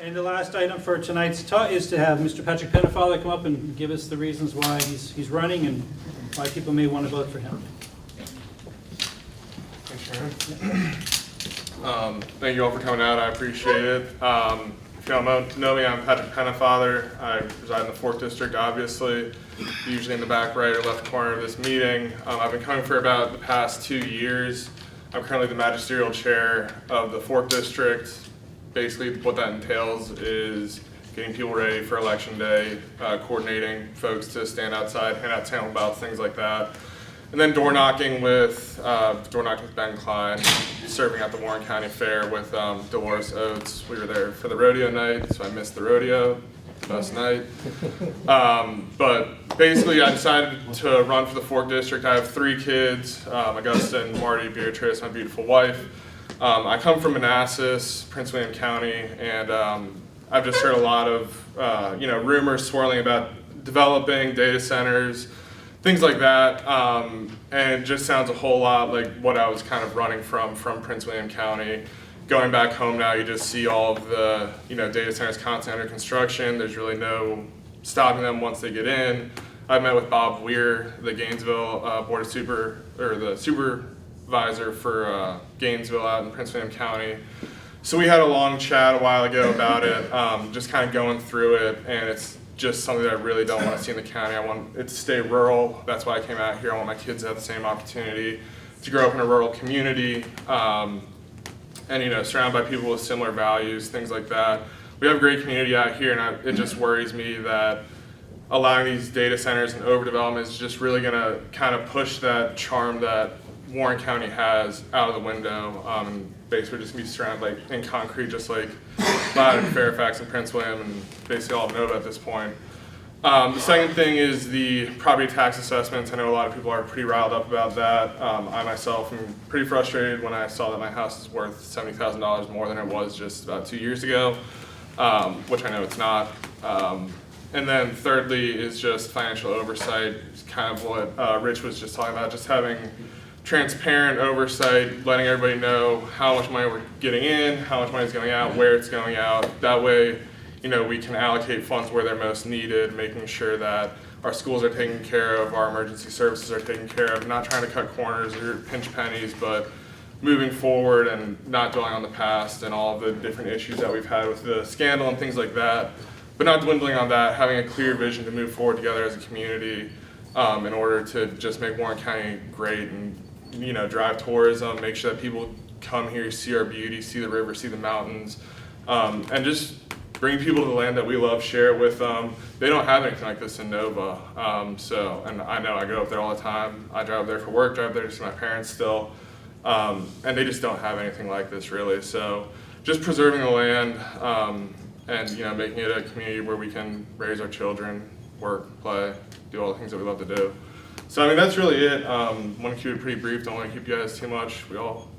And the last item for tonight's is to have Mr. Patrick Pennefather come up and give us the reasons why he's running and why people may want to vote for him. Thanks, Sharon. Thank you all for coming out. I appreciate it. If you don't know me, I'm Patrick Pennefather. I reside in the Fork District, obviously, usually in the back right or left corner of this meeting. I've been coming for about the past 2 years. I'm currently the Magisterial Chair of the Fork District. Basically, what that entails is getting people ready for Election Day, coordinating folks to stand outside, hand out sample ballots, things like that. And then door knocking with Ben Klein, serving at the Warren County Fair with Dolores Oates. We were there for the rodeo night, so I missed the rodeo, the best night. But basically, I decided to run for the Fork District. I have 3 kids, Augustin, Marty, Beatrice, my beautiful wife. I come from Manassas, Prince William County, and I've just heard a lot of rumors swirling about developing data centers, things like that, and it just sounds a whole lot like what I was kind of running from Prince William County. Going back home now, you just see all of the data centers constantly under construction. There's really no stopping them once they get in. I met with Bob Weir, the Gainesville Board of Supervisor for Gainesville out in Prince William County. So we had a long chat a while ago about it, just kind of going through it, and it's just something that I really don't want to see in the county. I want it to stay rural. That's why I came out here. I want my kids to have the same opportunity to grow up in a rural community, and surrounded by people with similar values, things like that. We have a great community out here, and it just worries me that allowing these data centers and overdevelopment is just really going to kind of push that charm that Warren County has out of the window. Basically, we're just going to be surrounded in concrete, just like Loudoun, Fairfax, and Prince William, and basically all of Nova at this point. The second thing is the property tax assessments. I know a lot of people are pretty riled up about that. I myself am pretty frustrated when I saw that my house is worth $70,000 more than it was just about 2 years ago, which I know it's not. And then thirdly is just financial oversight. It's kind of what Rich was just talking about, just having transparent oversight, letting everybody know how much money we're getting in, how much money is going out, where it's going out. That way, we can allocate funds where they're most needed, making sure that our schools are taken care of, our emergency services are taken care of, not trying to cut corners or pinch pennies, but moving forward and not dwelling on the past and all of the different issues that we've had with the scandal and things like that. But not dwindling on that, having a clear vision to move forward together as a community in order to just make Warren County great and drive tourism, make sure that people come here, see our beauty, see the river, see the mountains, and just bring people to the land that we love, share it with them. They don't have anything like this in Nova. And I know I go up there all the time. I drive up there for work, drive there to see my parents still. And they just don't have anything like this really. So just preserving the land and making it a community where we can raise our children, work, play, do all the things that we love to do. So that's really it. Want to keep it pretty brief. Don't want to keep you guys too much.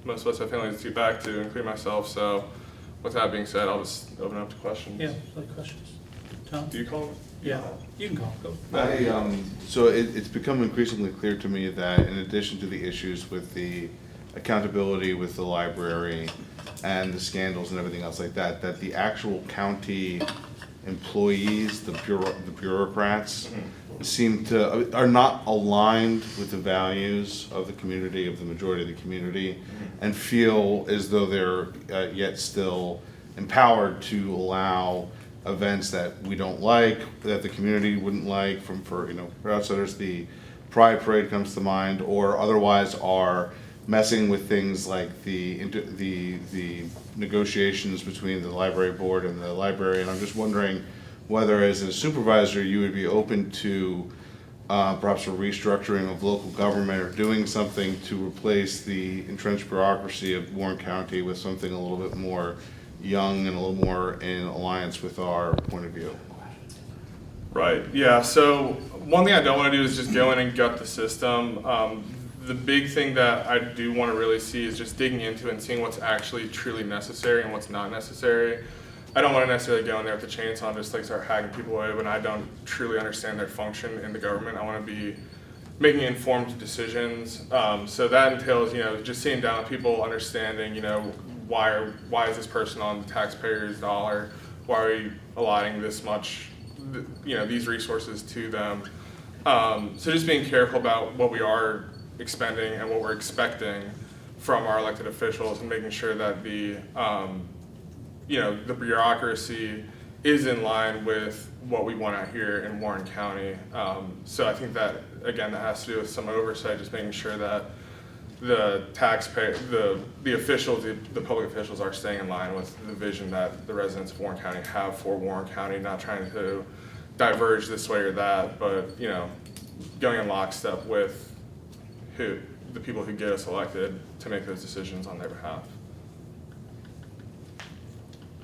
Most of us have families to get back to, including myself. So with that being said, I'll just open up to questions. Yeah, like questions. Tom? Do you call? Yeah, you can call. Go. So it's become increasingly clear to me that in addition to the issues with the accountability with the library and the scandals and everything else like that, that the actual county employees, the bureaucrats, are not aligned with the values of the community, of the majority of the community, and feel as though they're yet still empowered to allow events that we don't like, that the community wouldn't like. For outsiders, the Pride Parade comes to mind, or otherwise are messing with things like the negotiations between the library board and the library. And I'm just wondering whether, as a supervisor, you would be open to perhaps a restructuring of local government or doing something to replace the entrenched bureaucracy of Warren County with something a little bit more young and a little more in alliance with our point of view. Right, yeah, so one thing I don't want to do is just go in and gut the system. The big thing that I do want to really see is just digging into it and seeing what's actually truly necessary and what's not necessary. I don't want to necessarily go in there with the chainsaw and just start hacking people away when I don't truly understand their function in the government. I want to be making informed decisions. So that entails, just sitting down with people, understanding, why is this person on the taxpayer's dollar? why are we allotting this much, these resources to them? So just being careful about what we are expending and what we're expecting from our elected officials, and making sure that the bureaucracy is in line with what we want out here in Warren County. So I think that, again, that has to do with some oversight, just making sure that the taxpayer, the officials, the public officials are staying in line with the vision that the residents of Warren County have for Warren County, not trying to diverge this way or that, but, going in lockstep with the people who get us elected to make those decisions on their behalf.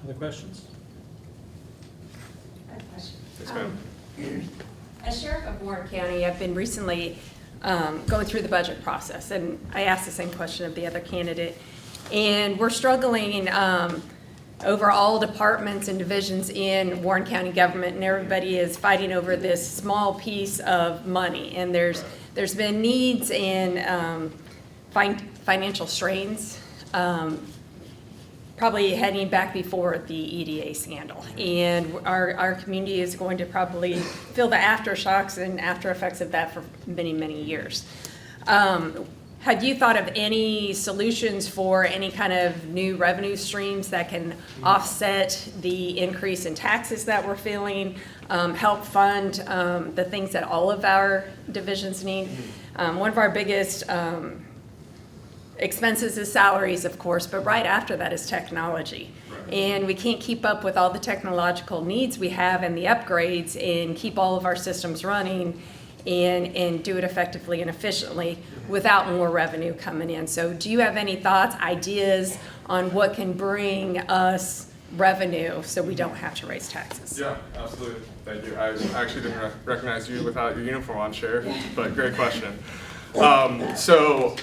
Other questions? I have a question. Yes, ma'am. As Sheriff of Warren County, I've been recently going through the budget process, and I asked the same question of the other candidate. And we're struggling over all departments and divisions in Warren County government, and everybody is fighting over this small piece of money. And there's been needs and financial strains, probably heading back before the EDA scandal. And our community is going to probably feel the aftershocks and after effects of that for many, many years. Have you thought of any solutions for any kind of new revenue streams that can offset the increase in taxes that we're feeling, help fund the things that all of our divisions need? One of our biggest expenses is salaries, of course, but right after that is technology. And we can't keep up with all the technological needs we have and the upgrades and keep all of our systems running and do it effectively and efficiently without more revenue coming in. So do you have any thoughts, ideas on what can bring us revenue so we don't have to raise taxes? Yeah, absolutely. Thank you. I actually didn't recognize you without your uniform on, Sheriff, but great question. So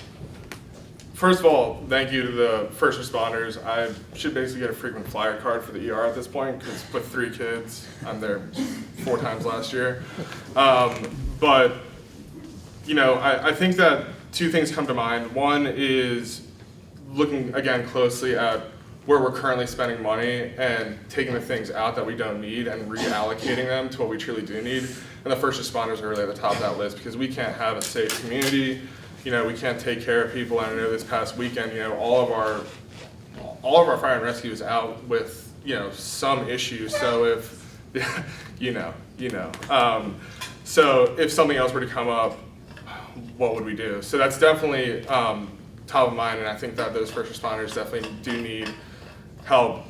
first of all, thank you to the first responders. I should basically get a frequent flyer card for the ER at this point, because with 3 kids, I'm there 4 times last year. But, I think that 2 things come to mind. One is looking, again, closely at where we're currently spending money and taking the things out that we don't need and reallocating them to what we truly do need. And the first responders are really at the top of that list, because we can't have a safe community. We can't take care of people. And I know this past weekend, all of our fire and rescue is out with, some issues. So if, so if something else were to come up, what would we do? So that's definitely top of mind. And I think that those first responders definitely do need help,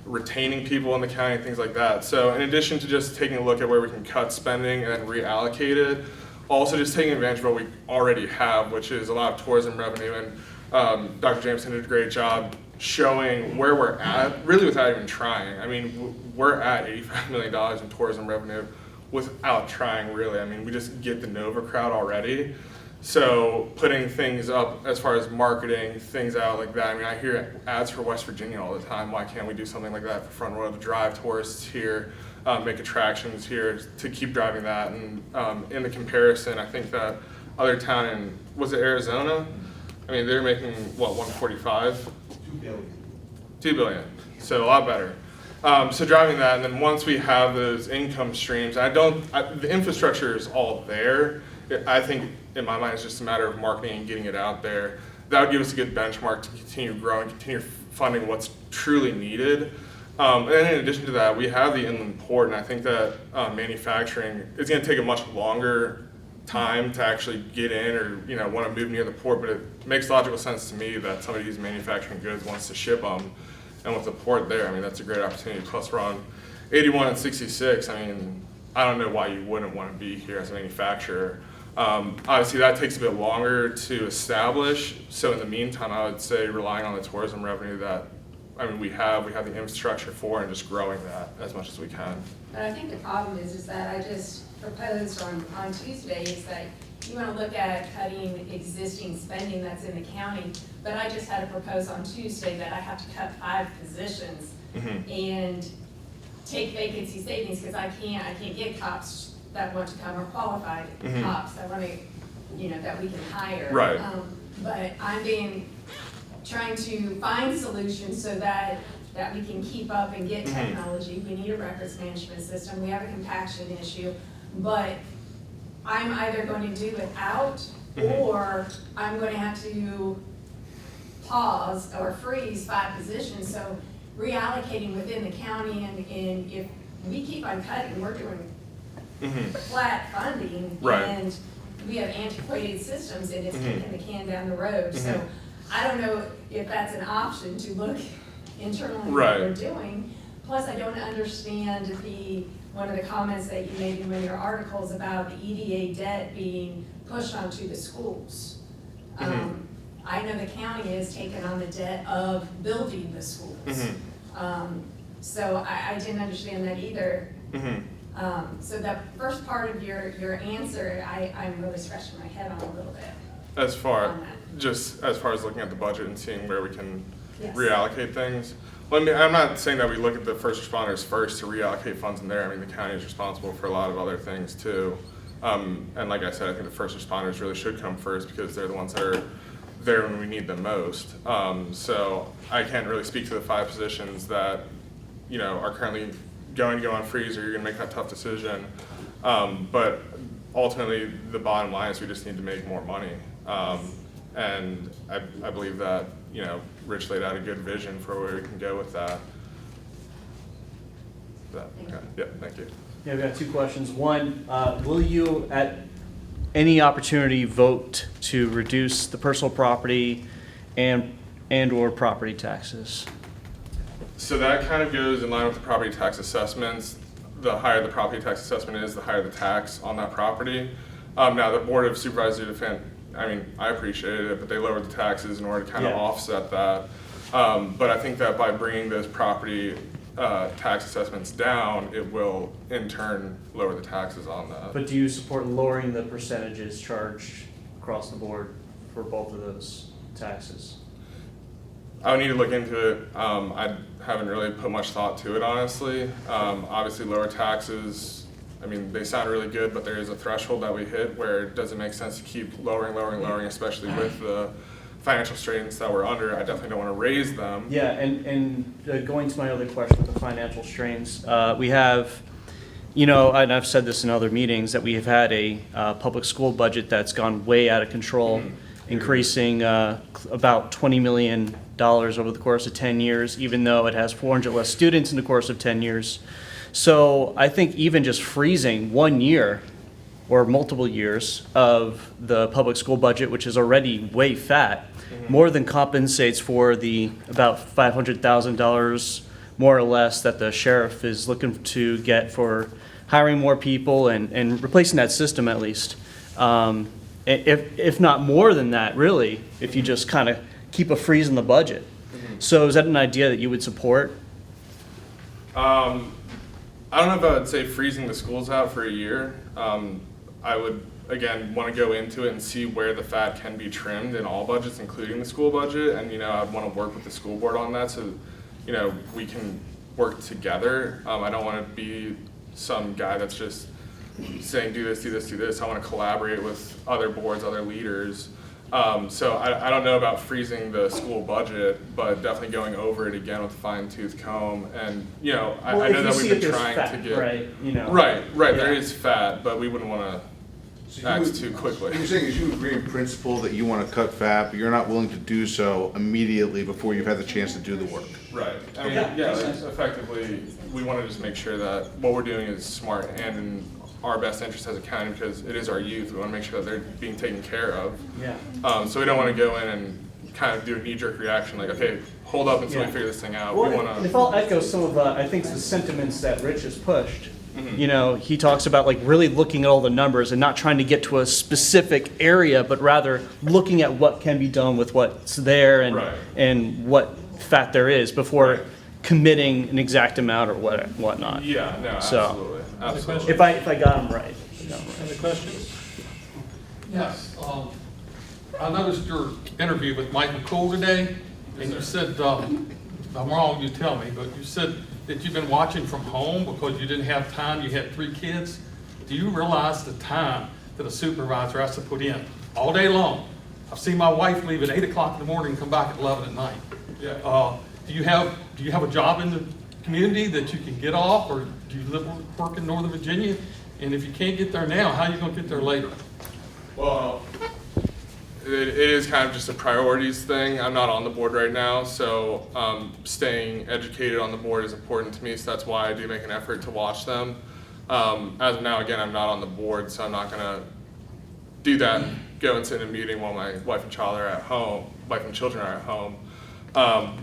retaining people in the county and things like that. So in addition to just taking a look at where we can cut spending and then reallocate it, also just taking advantage of what we already have, which is a lot of tourism revenue. And Dr. Jameson did a great job showing where we're at, really without even trying. I mean, we're at $85 million in tourism revenue without trying, really. I mean, we just get the Nova crowd already. So putting things up as far as marketing, things out like that. I mean, I hear ads for West Virginia all the time. Why can't we do something like that for Front Row to drive tourists here? Make attractions here to keep driving that. And in the comparison, I think that other town in, was it Arizona? I mean, they're making, what, 145? 2 billion. So a lot better. So driving that, and then once we have those income streams, the infrastructure is all there. I think, in my mind, it's just a matter of marketing and getting it out there. That would give us a good benchmark to continue growing, continue funding what's truly needed. And then in addition to that, we have the inland port, and I think that manufacturing is going to take a much longer time to actually get in or want to move near the port, but it makes logical sense to me that somebody who's manufacturing goods wants to ship them, and with the port there, I mean, that's a great opportunity. Plus, we're on 81 and 66. I mean, I don't know why you wouldn't want to be here as a manufacturer. Obviously, that takes a bit longer to establish, so in the meantime, I would say relying on the tourism revenue that we have the infrastructure for, and just growing that as much as we can. But I think the problem is that I just proposed on Tuesday is that you want to look at cutting existing spending that's in the county, but I just had to propose on Tuesday that I have to cut 5 positions and take vacancy savings, because I can't get cops that want to come, or qualified cops that want to, that we can hire. Right. But I'm being trying to find solutions so that we can keep up and get Mhm. technology. We need a records management system. We have a compaction issue, but I'm either going to do without Mhm. or I'm going to have to pause or freeze 5 positions. So reallocating within the county, and if we keep on cutting, we're doing Mhm. flat funding. Right. And we have antiquated systems and it's Mhm. kicking the can down the road. So Mhm. I don't know if that's an option to look internally what Right. we're doing. Plus, I don't understand one of the comments that you made in one of your articles about the EDA debt being pushed onto the schools. Mhm. I know the county has taken on the debt of building the schools. Mhm. So I didn't understand that either. Mhm. So that first part of your answer, I'm really scratching my head on a little bit. As far, On that. just as far as looking at the budget and seeing where we can Yes. reallocate things. Well, I mean, I'm not saying that we look at the first responders first to reallocate funds in there. I mean, the county is responsible for a lot of other things too. And like I said, I think the first responders really should come first because they're the ones that are there when we need them most. So I can't really speak to the 5 positions that, you know, are currently going to go on freeze or you're gonna make that tough decision. But ultimately, the bottom line is we just need to make more money. And I believe that, you know, Rich laid out a good vision for where we can go with that. Okay, yeah, thank you. Yeah, we've got 2 questions. One, will you at any opportunity vote to reduce the personal property and/or property taxes? So that kind of goes in line with the property tax assessments. The higher the property tax assessment is, the higher the tax on that property. Now, the Board of Supervisors, I mean, I appreciated it, but they lowered the taxes in order to kind of Yeah. offset that. But I think that by bringing those property tax assessments down, it will in turn lower the taxes on that. But do you support lowering the percentages charged across the board for both of those taxes? I would need to look into it. I haven't really put much thought to it, honestly. Obviously, lower taxes, I mean, they sound really good, but there is a threshold that we hit where it doesn't make sense to keep lowering, especially with the financial strains that we're under. I definitely don't want to raise them. Yeah, and going to my other question with the financial strains, we have, you know, and I've said this in other meetings, that we have had a public school budget that's gone way out of control, increasing about $20 million over the course of 10 years, even though it has 400 less students in the course of 10 years. So I think even just freezing 1 year or multiple years of the public school budget, which is already way fat, more than compensates for the about $500,000 more or less that the sheriff is looking to get for hiring more people and replacing that system at least. If not more than that, really, if you just kind of keep a freeze in the budget. So is that an idea that you would support? I don't know if I would say freezing the schools out for a year. I would, again, want to go into it and see where the fat can be trimmed in all budgets, including the school budget. And, you know, I'd want to work with the school board on that so, you know, we can work together. I don't want to be some guy that's just saying, do this, do this, do this. I want to collaborate with other boards, other leaders. So I don't know about freezing the school budget, but definitely going over it again with a fine-tooth comb. And, you know, I know that we've been trying to get... Right, you know. Right, Yeah. there is fat, but we wouldn't want to So you act would- too quickly. What you're saying is you agree in principle that you want to cut fat, but you're not willing to do so immediately before you've had the chance to do the work. Right. I mean, Okay. yeah, like, effectively, we want to just make sure that what we're doing is smart and in our best interest as a county because it is our youth. We want to make sure that they're being taken care of. Yeah. So we don't want to go in and kind of do a knee-jerk reaction like, okay, hold up until Yeah. we figure this thing out. Well, We want if to... I'll echo some of, I think, the sentiments that Rich has pushed. Mhm. You know, he talks about like really looking at all the numbers and not trying to get to a specific area, but rather looking at what can be done with what's there and Right. and what fat there is before Right. committing an exact amount or whatnot. Yeah, no, So- absolutely. Absolutely. If I got him right. Other questions? Yes, I noticed your interview with Mike McCool today, and you said, if I'm wrong, you tell me, but you said that you've been watching from home because you didn't have time, you had 3 kids. Do you realize the time that a supervisor has to put in all day long I've seen my wife leave at 8 o'clock in the morning and come back at 11 at night. Yeah. Do you have a job in the community that you can get off, or do you work in Northern Virginia? And if you can't get there now, how are you gonna get there later? Well, it is kind of just a priorities thing. I'm not on the board right now, so staying educated on the board is important to me, so that's why I do make an effort to watch them. As of now, again, I'm not on the board, so I'm not gonna do that, go and sit in a meeting while my wife and children are at home,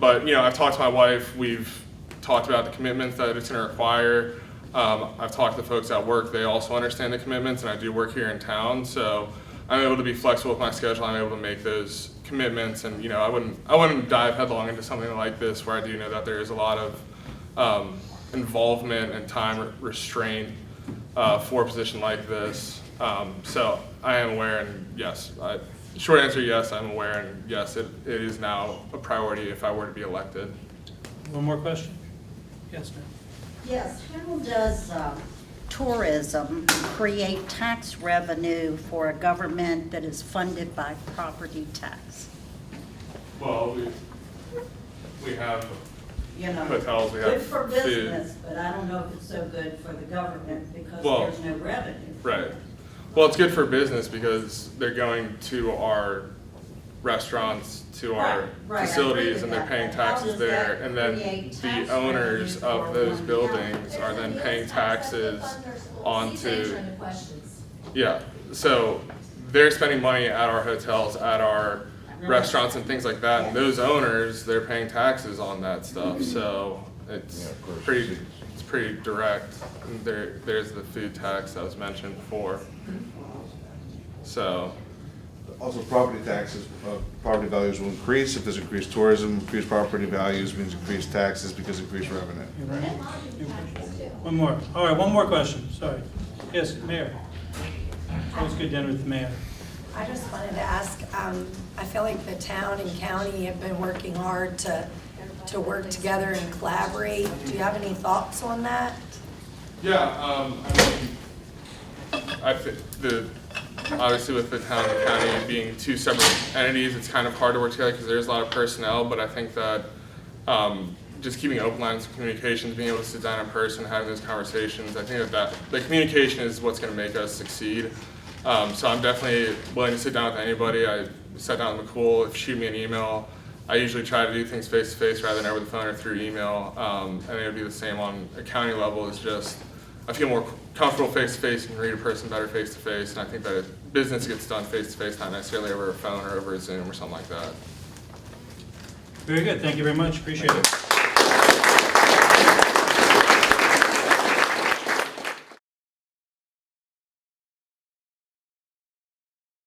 But, you know, I've talked to my wife, we've talked about the commitments that it's gonna require. I've talked to folks at work, they also understand the commitments, and I do work here in town, so I'm able to be flexible with my schedule, I'm able to make those commitments, and, you know, I wouldn't dive headlong into something like this where I do know that there is a lot of involvement and time restraint for a position like this. So I am aware, and yes, short answer, yes, I'm aware, and yes, it is now a priority if I were to be elected. One more question? Yes, ma'am. Yes, how does tourism create tax revenue for a government that is funded by property tax? Well, we have You know, hotels, we good have for food. business, but I don't know if it's so good for the government because Well, there's no revenue. Right. Well, it's good for business because they're going to our restaurants, to our Right, right, I agree facilities, with and they're that, paying but how taxes does there. that And then create the tax owners revenue of for those one buildings are then paying taxes onto, yeah. So they're spending money at our hotels, at our restaurants and things like that. And those owners, they're paying taxes on that stuff. So it's pretty direct. And there's the food tax that was mentioned before. So, Also, property taxes, property values will increase if there's increased tourism. Increased property values means increased taxes because increased revenue. One more. All right, one more question, sorry. Yes, Mayor. Always good dinner with the mayor. I just wanted to ask, I feel like the town and county have been working hard to work together and collaborate. Do you have any thoughts on that? yeah, I think obviously with the town and county being two separate entities, it's kind of hard to work together because there's a lot of personnel, but I think that just keeping open lines of communications, being able to sit down in person, having those conversations, I think that the communication is what's going to make us succeed. So I'm definitely willing to sit down with anybody. I sat down with McCool, if you shoot me an email. I usually try to do things face to face rather than over the phone or through email. And it would be the same on a county level. It's just, I feel more comfortable face to face and read a person better face to face. And I think that business gets done face to face, not necessarily over a phone or over a Zoom or something like that. Very good, thank you very much, appreciate it.